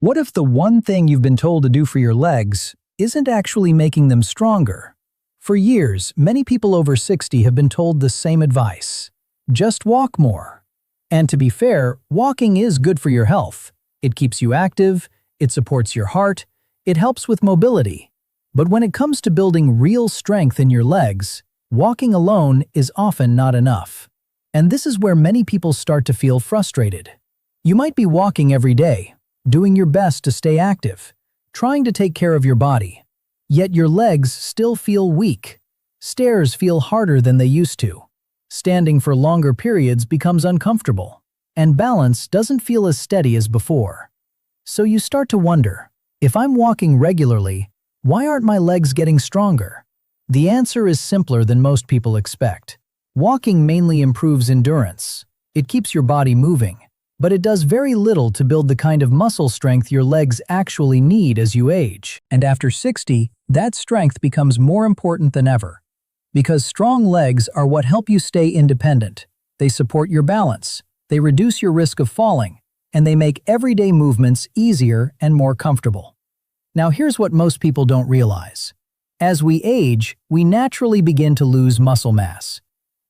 What if the one thing you've been told to do for your legs isn't actually making them stronger? For years, many people over 60 have been told the same advice. Just walk more. And to be fair, walking is good for your health. It keeps you active, it supports your heart, it helps with mobility. But when it comes to building real strength in your legs, walking alone is often not enough. And this is where many people start to feel frustrated. You might be walking every day, doing your best to stay active, trying to take care of your body. Yet your legs still feel weak. Stairs feel harder than they used to. Standing for longer periods becomes uncomfortable, and balance doesn't feel as steady as before. So you start to wonder, if I'm walking regularly, why aren't my legs getting stronger? The answer is simpler than most people expect. Walking mainly improves endurance. It keeps your body moving, but it does very little to build the kind of muscle strength your legs actually need as you age. And after 60, that strength becomes more important than ever. Because strong legs are what help you stay independent. They support your balance, they reduce your risk of falling, and they make everyday movements easier and more comfortable. Now here's what most people don't realize. As we age, we naturally begin to lose muscle mass.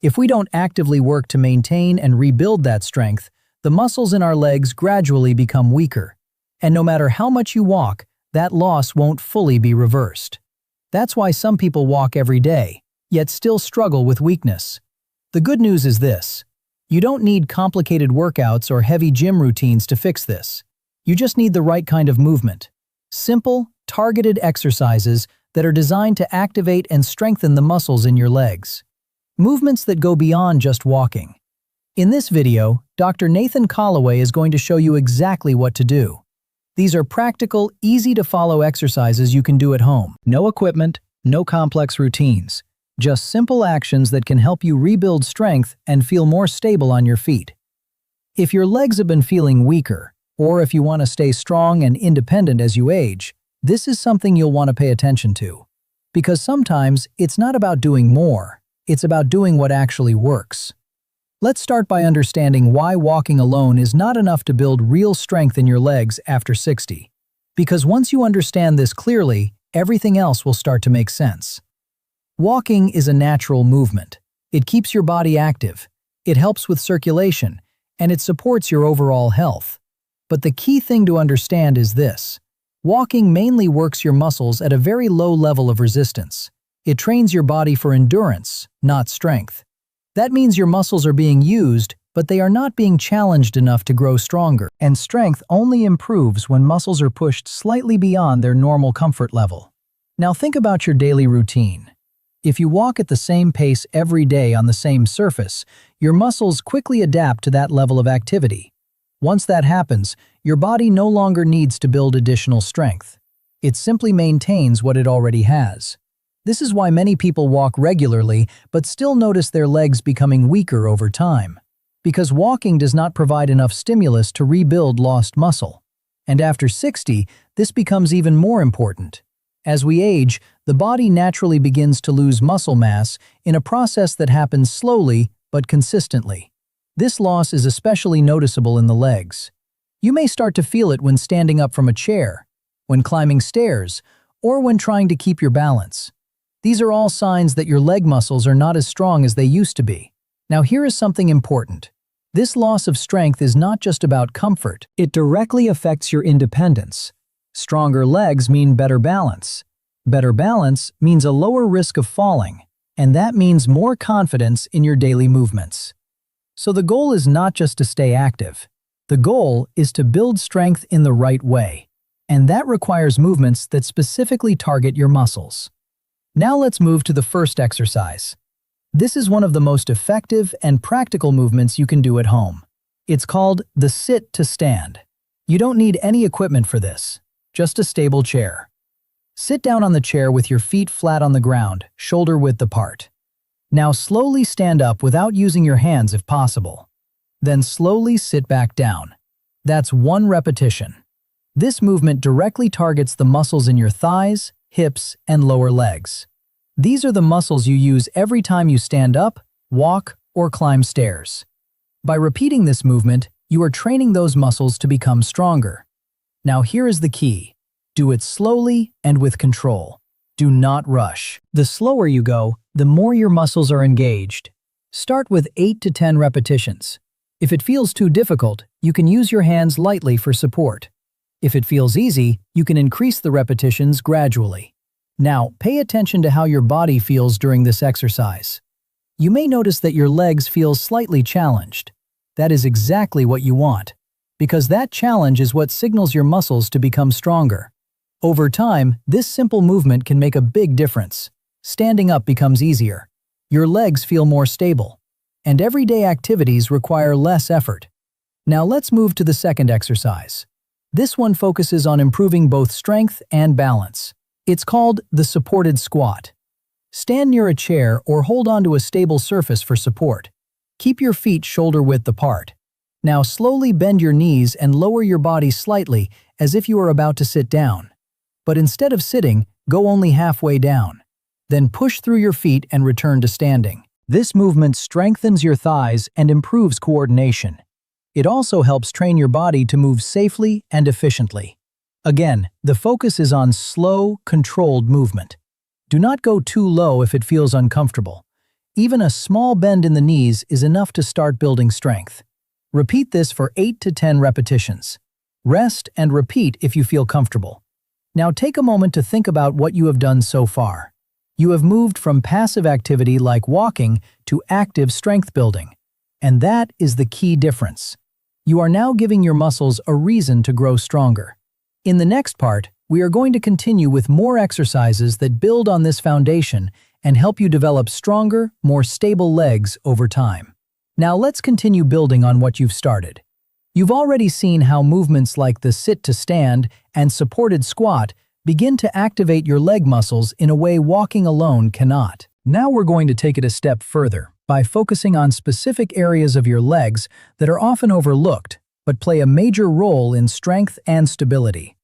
If we don't actively work to maintain and rebuild that strength, the muscles in our legs gradually become weaker. And no matter how much you walk, that loss won't fully be reversed. That's why some people walk every day, yet still struggle with weakness. The good news is this. You don't need complicated workouts or heavy gym routines to fix this. You just need the right kind of movement. Simple, targeted exercises that are designed to activate and strengthen the muscles in your legs. Movements that go beyond just walking. In this video, Dr. Nathan Collaway is going to show you exactly what to do. These are practical, easy-to-follow exercises you can do at home. No equipment, no complex routines. Just simple actions that can help you rebuild strength and feel more stable on your feet. If your legs have been feeling weaker, or if you want to stay strong and independent as you age, this is something you'll want to pay attention to. Because sometimes it's not about doing more, it's about doing what actually works. Let's start by understanding why walking alone is not enough to build real strength in your legs after 60. Because once you understand this clearly, everything else will start to make sense. Walking is a natural movement. It keeps your body active, it helps with circulation, and it supports your overall health. But the key thing to understand is this. Walking mainly works your muscles at a very low level of resistance. It trains your body for endurance, not strength. That means your muscles are being used, but they are not being challenged enough to grow stronger. And strength only improves when muscles are pushed slightly beyond their normal comfort level. Now think about your daily routine. If you walk at the same pace every day on the same surface, your muscles quickly adapt to that level of activity. Once that happens, your body no longer needs to build additional strength. It simply maintains what it already has. This is why many people walk regularly but still notice their legs becoming weaker over time. Because walking does not provide enough stimulus to rebuild lost muscle. And after 60, this becomes even more important. As we age, the body naturally begins to lose muscle mass in a process that happens slowly but consistently. This loss is especially noticeable in the legs. You may start to feel it when standing up from a chair, when climbing stairs, or when trying to keep your balance. These are all signs that your leg muscles are not as strong as they used to be. Now here is something important. This loss of strength is not just about comfort. It directly affects your independence. Stronger legs mean better balance. Better balance means a lower risk of falling, and that means more confidence in your daily movements. So the goal is not just to stay active. The goal is to build strength in the right way, and that requires movements that specifically target your muscles. Now let's move to the first exercise. This is one of the most effective and practical movements you can do at home. It's called the sit to stand. You don't need any equipment for this, just a stable chair. Sit down on the chair with your feet flat on the ground, shoulder width apart. Now slowly stand up without using your hands if possible. Then slowly sit back down. That's one repetition. This movement directly targets the muscles in your thighs, hips, and lower legs. These are the muscles you use every time you stand up, walk, or climb stairs. By repeating this movement, you are training those muscles to become stronger. Now here is the key. Do it slowly and with control. Do not rush. The slower you go, the more your muscles are engaged. Start with 8 to 10 repetitions. If it feels too difficult, you can use your hands lightly for support. If it feels easy, you can increase the repetitions gradually. Now, pay attention to how your body feels during this exercise. You may notice that your legs feel slightly challenged. That is exactly what you want, because that challenge is what signals your muscles to become stronger. Over time, this simple movement can make a big difference. Standing up becomes easier. Your legs feel more stable. And everyday activities require less effort. Now let's move to the second exercise. This one focuses on improving both strength and balance. It's called the supported squat. Stand near a chair or hold onto a stable surface for support. Keep your feet shoulder-width apart. Now slowly bend your knees and lower your body slightly as if you are about to sit down. But instead of sitting, go only halfway down. Then push through your feet and return to standing. This movement strengthens your thighs and improves coordination. It also helps train your body to move safely and efficiently. Again, the focus is on slow, controlled movement. Do not go too low if it feels uncomfortable. Even a small bend in the knees is enough to start building strength. Repeat this for 8 to 10 repetitions. Rest and repeat if you feel comfortable. Now take a moment to think about what you have done so far. You have moved from passive activity like walking to active strength building. And that is the key difference. You are now giving your muscles a reason to grow stronger. In the next part, we are going to continue with more exercises that build on this foundation and help you develop stronger, more stable legs over time. Now let's continue building on what you've started. You've already seen how movements like the sit to stand and supported squat begin to activate your leg muscles in a way walking alone cannot. Now we're going to take it a step further by focusing on specific areas of your legs that are often overlooked but play a major role in strength and stability.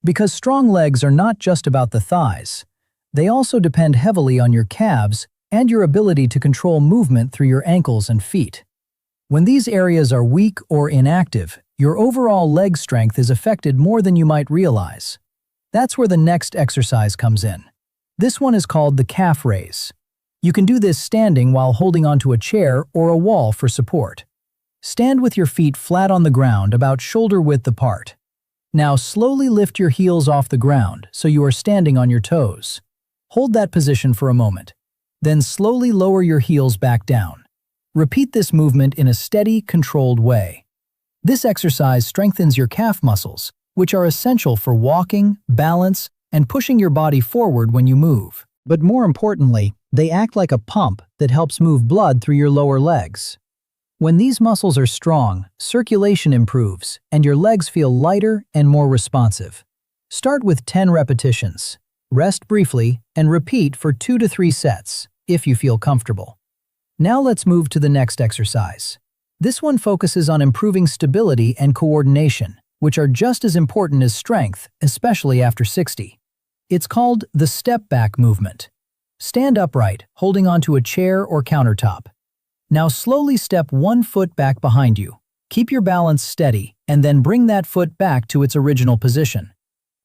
Because strong legs are not just about the thighs, they also depend heavily on your calves and your ability to control movement through your ankles and feet. When these areas are weak or inactive, your overall leg strength is affected more than you might realize. That's where the next exercise comes in. This one is called the calf raise. You can do this standing while holding onto a chair or a wall for support. Stand with your feet flat on the ground about shoulder width apart. Now slowly lift your heels off the ground so you are standing on your toes. Hold that position for a moment. Then slowly lower your heels back down. Repeat this movement in a steady, controlled way. This exercise strengthens your calf muscles, which are essential for walking, balance, and pushing your body forward when you move. But more importantly, they act like a pump that helps move blood through your lower legs. When these muscles are strong, circulation improves, and your legs feel lighter and more responsive. Start with 10 repetitions. Rest briefly and repeat for 2 to 3 sets, if you feel comfortable. Now let's move to the next exercise. This one focuses on improving stability and coordination, which are just as important as strength, especially after 60. It's called the step-back movement. Stand upright, holding onto a chair or countertop. Now slowly step one foot back behind you. Keep your balance steady, and then bring that foot back to its original position.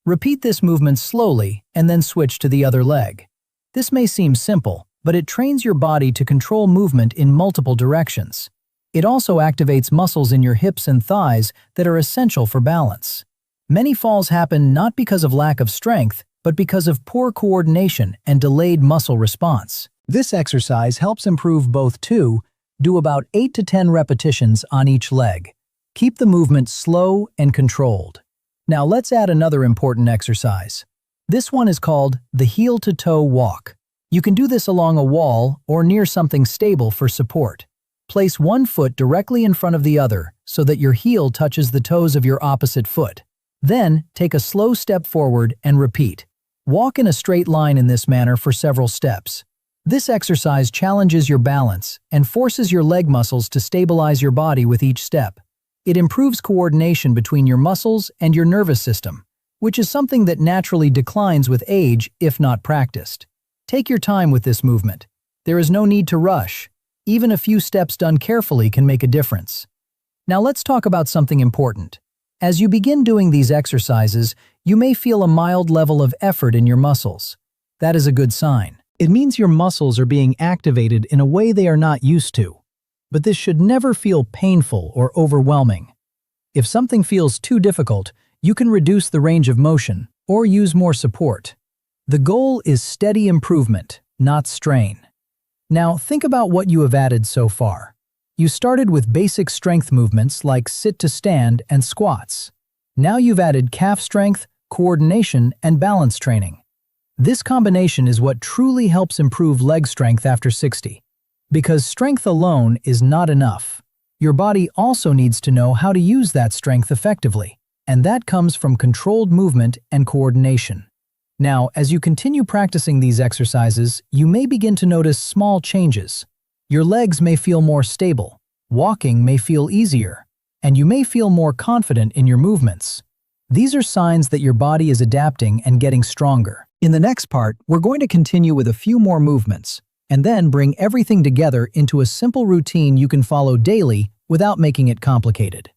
Repeat this movement slowly, and then switch to the other leg. This may seem simple, but it trains your body to control movement in multiple directions. It also activates muscles in your hips and thighs that are essential for balance. Many falls happen not because of lack of strength, but because of poor coordination and delayed muscle response. This exercise helps improve both too. Do about 8 to 10 repetitions on each leg. Keep the movement slow and controlled. Now let's add another important exercise. This one is called the heel-to-toe walk. You can do this along a wall or near something stable for support. Place one foot directly in front of the other so that your heel touches the toes of your opposite foot. Then, take a slow step forward and repeat. Walk in a straight line in this manner for several steps. This exercise challenges your balance and forces your leg muscles to stabilize your body with each step. It improves coordination between your muscles and your nervous system, which is something that naturally declines with age if not practiced. Take your time with this movement. There is no need to rush. Even a few steps done carefully can make a difference. Now let's talk about something important. As you begin doing these exercises, you may feel a mild level of effort in your muscles. That is a good sign. It means your muscles are being activated in a way they are not used to. But this should never feel painful or overwhelming. If something feels too difficult, you can reduce the range of motion or use more support. The goal is steady improvement, not strain. Now, think about what you have added so far. You started with basic strength movements like sit to stand and squats. Now you've added calf strength, coordination, and balance training. This combination is what truly helps improve leg strength after 60. Because strength alone is not enough. Your body also needs to know how to use that strength effectively, and that comes from controlled movement and coordination. Now, as you continue practicing these exercises, you may begin to notice small changes. Your legs may feel more stable, walking may feel easier, and you may feel more confident in your movements. These are signs that your body is adapting and getting stronger. In the next part, we're going to continue with a few more movements, and then bring everything together into a simple routine you can follow daily without making it complicated.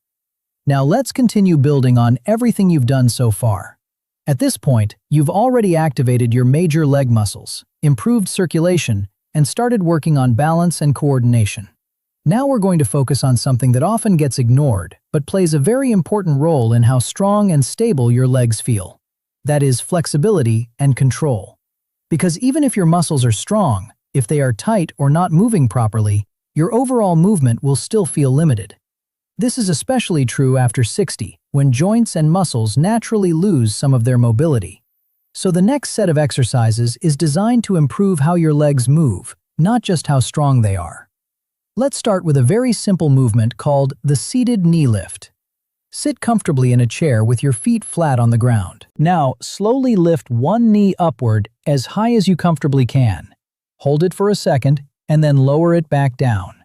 Now let's continue building on everything you've done so far. At this point, you've already activated your major leg muscles, improved circulation, and started working on balance and coordination. Now we're going to focus on something that often gets ignored, but plays a very important role in how strong and stable your legs feel. That is flexibility and control. Because even if your muscles are strong, if they are tight or not moving properly, your overall movement will still feel limited. This is especially true after 60, when joints and muscles naturally lose some of their mobility. So the next set of exercises is designed to improve how your legs move, not just how strong they are. Let's start with a very simple movement called the seated knee lift. Sit comfortably in a chair with your feet flat on the ground. Now, slowly lift one knee upward as high as you comfortably can. Hold it for a second, and then lower it back down.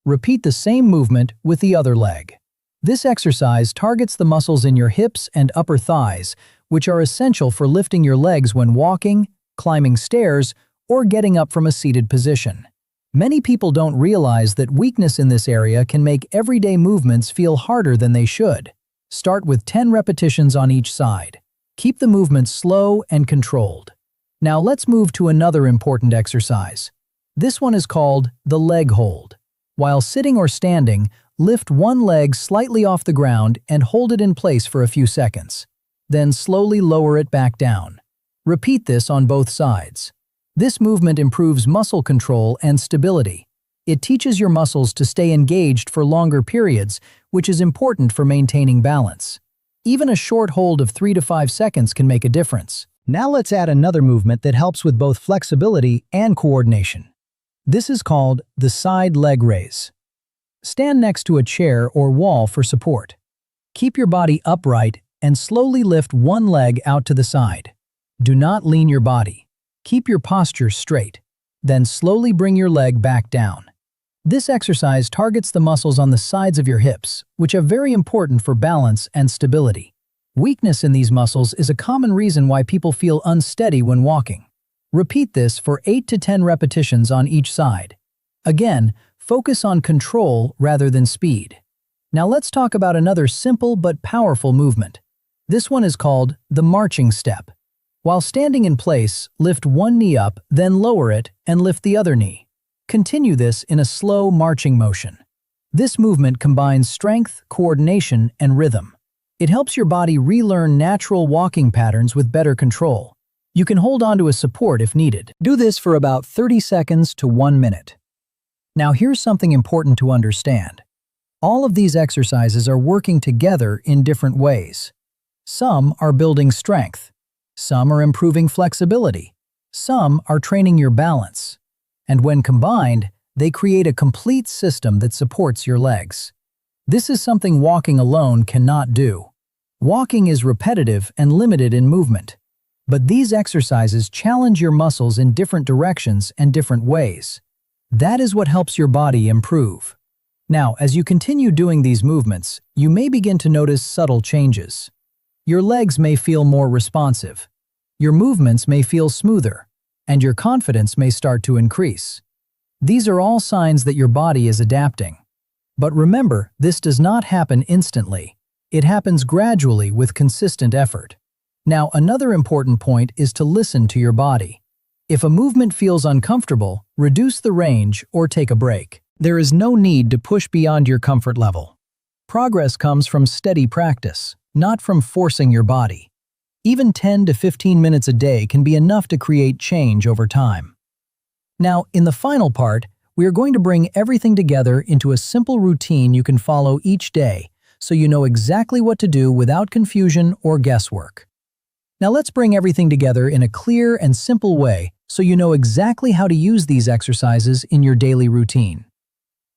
Repeat the same movement with the other leg. This exercise targets the muscles in your hips and upper thighs, which are essential for lifting your legs when walking, climbing stairs, or getting up from a seated position. Many people don't realize that weakness in this area can make everyday movements feel harder than they should. Start with 10 repetitions on each side. Keep the movement slow and controlled. Now let's move to another important exercise. This one is called the leg hold. While sitting or standing, lift one leg slightly off the ground and hold it in place for a few seconds. Then slowly lower it back down. Repeat this on both sides. This movement improves muscle control and stability. It teaches your muscles to stay engaged for longer periods, which is important for maintaining balance. Even a short hold of 3 to 5 seconds can make a difference. Now let's add another movement that helps with both flexibility and coordination. This is called the side leg raise. Stand next to a chair or wall for support. Keep your body upright and slowly lift one leg out to the side. Do not lean your body. Keep your posture straight. Then slowly bring your leg back down. This exercise targets the muscles on the sides of your hips, which are very important for balance and stability. Weakness in these muscles is a common reason why people feel unsteady when walking. Repeat this for 8 to 10 repetitions on each side. Again, focus on control rather than speed. Now let's talk about another simple but powerful movement. This one is called the marching step. While standing in place, lift one knee up, then lower it and lift the other knee. Continue this in a slow marching motion. This movement combines strength, coordination, and rhythm. It helps your body relearn natural walking patterns with better control. You can hold on to a support if needed. Do this for about 30 seconds to 1 minute. Now here's something important to understand. All of these exercises are working together in different ways. Some are building strength. Some are improving flexibility. Some are training your balance. And when combined, they create a complete system that supports your legs. This is something walking alone cannot do. Walking is repetitive and limited in movement. But these exercises challenge your muscles in different directions and different ways. That is what helps your body improve. Now, as you continue doing these movements, you may begin to notice subtle changes. Your legs may feel more responsive. Your movements may feel smoother, and your confidence may start to increase. These are all signs that your body is adapting. But remember, this does not happen instantly. It happens gradually with consistent effort. Now, another important point is to listen to your body. If a movement feels uncomfortable, reduce the range or take a break. There is no need to push beyond your comfort level. Progress comes from steady practice, not from forcing your body. Even 10 to 15 minutes a day can be enough to create change over time. Now, in the final part, we are going to bring everything together into a simple routine you can follow each day, so you know exactly what to do without confusion or guesswork. Now let's bring everything together in a clear and simple way so you know exactly how to use these exercises in your daily routine.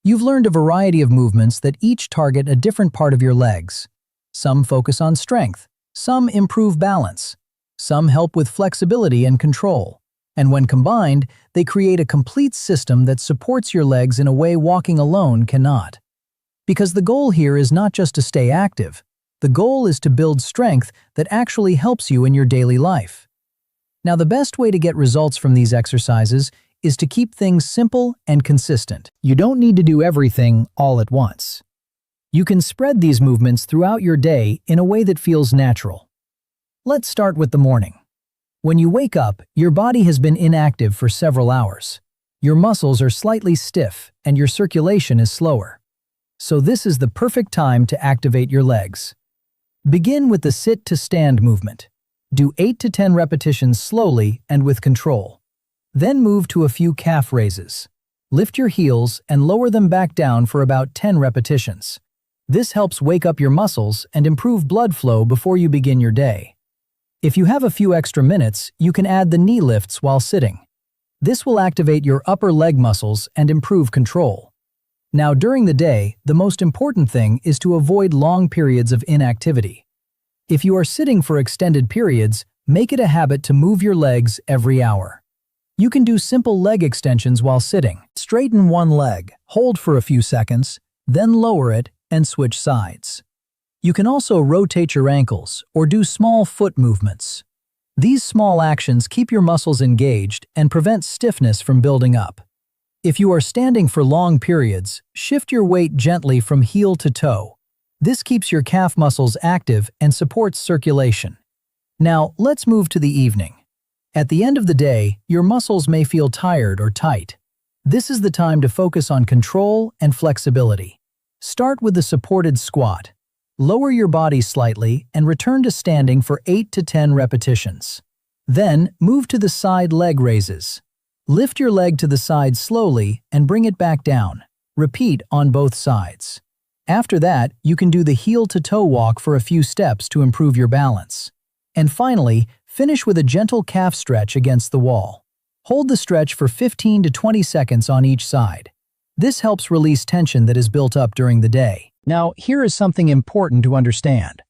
You've learned a variety of movements that each target a different part of your legs. Some focus on strength, some improve balance, some help with flexibility and control, and when combined, they create a complete system that supports your legs in a way walking alone cannot. Because the goal here is not just to stay active, the goal is to build strength that actually helps you in your daily life. Now, the best way to get results from these exercises is to keep things simple and consistent. You don't need to do everything all at once. You can spread these movements throughout your day in a way that feels natural. Let's start with the morning. When you wake up, your body has been inactive for several hours. Your muscles are slightly stiff and your circulation is slower. So this is the perfect time to activate your legs. Begin with the sit to stand movement. Do 8 to 10 repetitions slowly and with control. Then move to a few calf raises. Lift your heels and lower them back down for about 10 repetitions. This helps wake up your muscles and improve blood flow before you begin your day. If you have a few extra minutes, you can add the knee lifts while sitting. This will activate your upper leg muscles and improve control. Now, during the day, the most important thing is to avoid long periods of inactivity. If you are sitting for extended periods, make it a habit to move your legs every hour. You can do simple leg extensions while sitting. Straighten one leg, hold for a few seconds, then lower it and switch sides. You can also rotate your ankles or do small foot movements. These small actions keep your muscles engaged and prevent stiffness from building up. If you are standing for long periods, shift your weight gently from heel to toe. This keeps your calf muscles active and supports circulation. Now, let's move to the evening. At the end of the day, your muscles may feel tired or tight. This is the time to focus on control and flexibility. Start with the supported squat. Lower your body slightly and return to standing for 8 to 10 repetitions. Then, move to the side leg raises. Lift your leg to the side slowly and bring it back down. Repeat on both sides. After that, you can do the heel-to-toe walk for a few steps to improve your balance. And finally, finish with a gentle calf stretch against the wall. Hold the stretch for 15 to 20 seconds on each side. This helps release tension that is built up during the day. Now, here is something important to understand.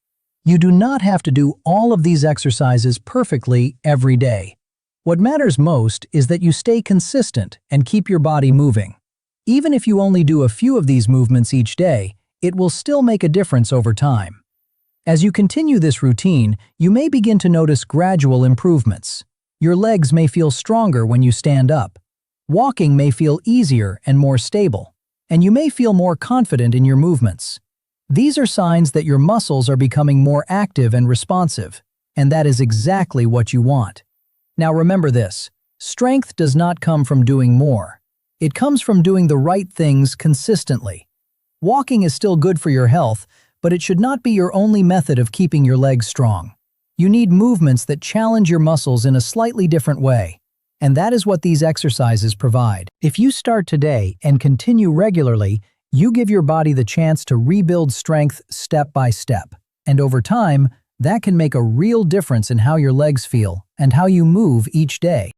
You do not have to do all of these exercises perfectly every day. What matters most is that you stay consistent and keep your body moving. Even if you only do a few of these movements each day, it will still make a difference over time. As you continue this routine, you may begin to notice gradual improvements. Your legs may feel stronger when you stand up. Walking may feel easier and more stable, and you may feel more confident in your movements. These are signs that your muscles are becoming more active and responsive, and that is exactly what you want. Now remember this, strength does not come from doing more. It comes from doing the right things consistently. Walking is still good for your health, but it should not be your only method of keeping your legs strong. You need movements that challenge your muscles in a slightly different way, and that is what these exercises provide. If you start today and continue regularly, you give your body the chance to rebuild strength step by step, and over time, that can make a real difference in how your legs feel and how you move each day.